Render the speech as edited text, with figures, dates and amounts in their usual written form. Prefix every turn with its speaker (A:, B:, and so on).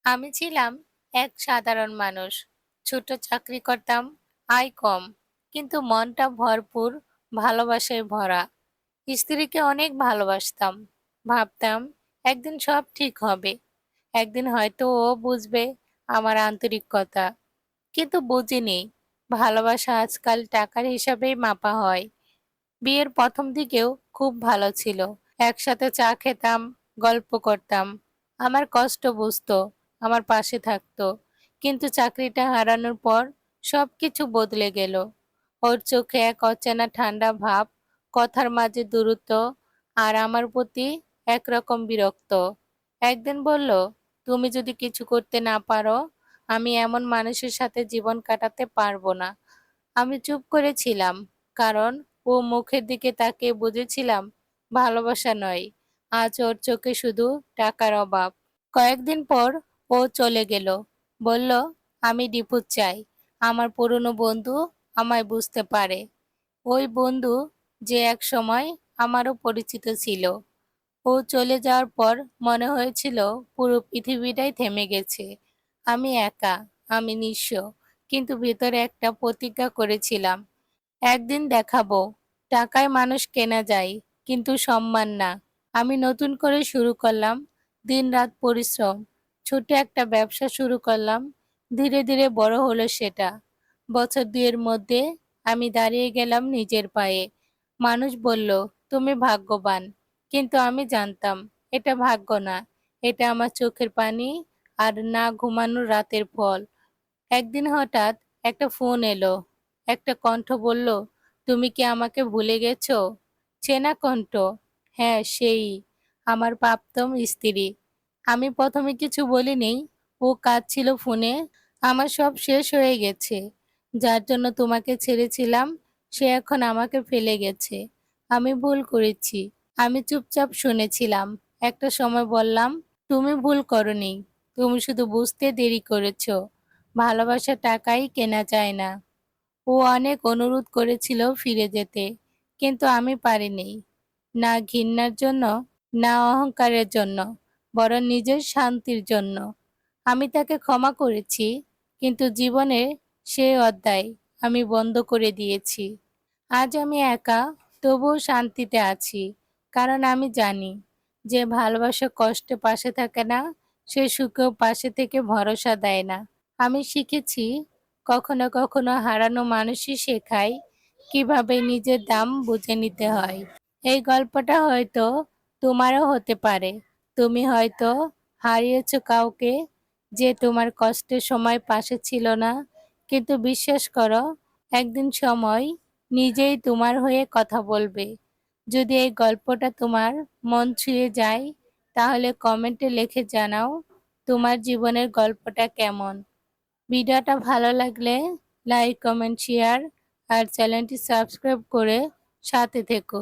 A: আমি ছিলাম এক সাধারণ মানুষ। ছোট চাকরি করতাম, আয় কম, কিন্তু মনটা ভরপুর, ভালোবাসায় ভরা। স্ত্রীকে অনেক ভালোবাসতাম। ভাবতাম একদিন সব ঠিক হবে। একদিন হয়তো ও বুঝবে আমার আন্তরিকতা। কিন্তু বুঝিনি, ভালোবাসা আজকাল টাকার হিসাবেই মাপা হয়। বিয়ের প্রথম দিকেও খুব ভালো ছিল। একসাথে চা খেতাম, গল্প করতাম। আমার কষ্ট বুঝতো, আমার পাশে থাকতো। কিন্তু চাকরিটা হারানোর পর সবকিছু বদলে গেল। ওর চোখে এক অচেনা ঠান্ডা ভাব, কথার মাঝে দূরত্ব, আর আমার প্রতি একরকম বিরক্ত। একদিন বলল, তুমি যদি কিছু করতে না পারো, আমি এমন মানুষের সাথে জীবন কাটাতে পারবো না। আমি চুপ করেছিলাম, কারণ ও মুখের দিকে তাকিয়ে বুঝেছিলাম ভালোবাসা নয়, আজ ওর চোখে শুধু টাকার অভাব। কয়েকদিন পর ও চলে গেল। বলল, আমি ডিভোর্স চাই। আমার পুরনো বন্ধু আমায় বুঝতে পারে। ওই বন্ধু যে এক সময় আমারও পরিচিত ছিল। ও চলে যাওয়ার পর মনে হয়েছিল পুরো পৃথিবীটাই থেমে গেছে। আমি একা, আমি নিঃস্ব, কিন্তু ভিতরে একটা প্রতিজ্ঞা করেছিলাম, একদিন দেখাবো টাকায় মানুষ কেনা যায়, কিন্তু সম্মান না। আমি নতুন করে শুরু করলাম, দিনরাত পরিশ্রম। ছোট একটা ব্যবসা শুরু করলাম, ধীরে ধীরে বড় হলো সেটা। বছর দুয়ের মধ্যে আমি দাঁড়িয়ে গেলাম নিজের পায়ে। মানুষ বলল, তুমি ভাগ্যবান। কিন্তু আমি জানতাম এটা ভাগ্য না, এটা আমার চোখের পানি আর না ঘুমানোর রাতের ফল। একদিন হঠাৎ একটা ফোন এলো। একটা কণ্ঠ বলল, তুমি কি আমাকে ভুলে গেছো? চেনা কণ্ঠ। হ্যাঁ, সেই আমার প্রাক্তন স্ত্রী। আমি প্রথমে কিছু বলিনি। ও কাঁদছিল ফোনে। আমার সব শেষ হয়ে গেছে। যার জন্য তোমাকে ছেড়েছিলাম, সে এখন আমাকে ফেলে গেছে। আমি ভুল করেছি। আমি চুপচাপ শুনেছিলাম। একটা সময় বললাম, তুমি ভুল করনি, তুমি শুধু বুঝতে দেরি করেছো। ভালোবাসা টাকাই কেনা যায় না। ও অনেক অনুরোধ করেছিল ফিরে যেতে, কিন্তু আমি পারিনি। না ঘৃণার জন্য, না অহংকারের জন্য, বরং নিজের শান্তির জন্য। আমি তাকে ক্ষমা করেছি, কিন্তু জীবনের সেই অধ্যায় আমি বন্ধ করে দিয়েছি। আজ আমি একা, তবুও শান্তিতে আছি। কারণ আমি জানি, যে ভালোবাসা কষ্টে পাশে থাকে না, সে সুখেও পাশে থেকে ভরসা দেয় না। আমি শিখেছি, কখনো কখনো হারানো মানুষই শেখায় কিভাবে নিজের দাম বুঝে নিতে হয়। এই গল্পটা হয়তো তোমারও হতে পারে। তুমি হয়তো হারিয়েছো কাউকে, যে তোমার কষ্টের সময় পাশে ছিল না। কিন্তু বিশ্বাস করো, একদিন সময় নিজেই তোমার হয়ে কথা বলবে। যদি এই গল্পটা তোমার মন ছুঁয়ে যায়, তাহলে কমেন্টে লিখে জানাও তোমার জীবনের গল্পটা কেমন। ভিডিওটা ভালো লাগলে লাইক, কমেন্ট, শেয়ার আর চ্যানেলটি সাবস্ক্রাইব করে সাথে থেকো।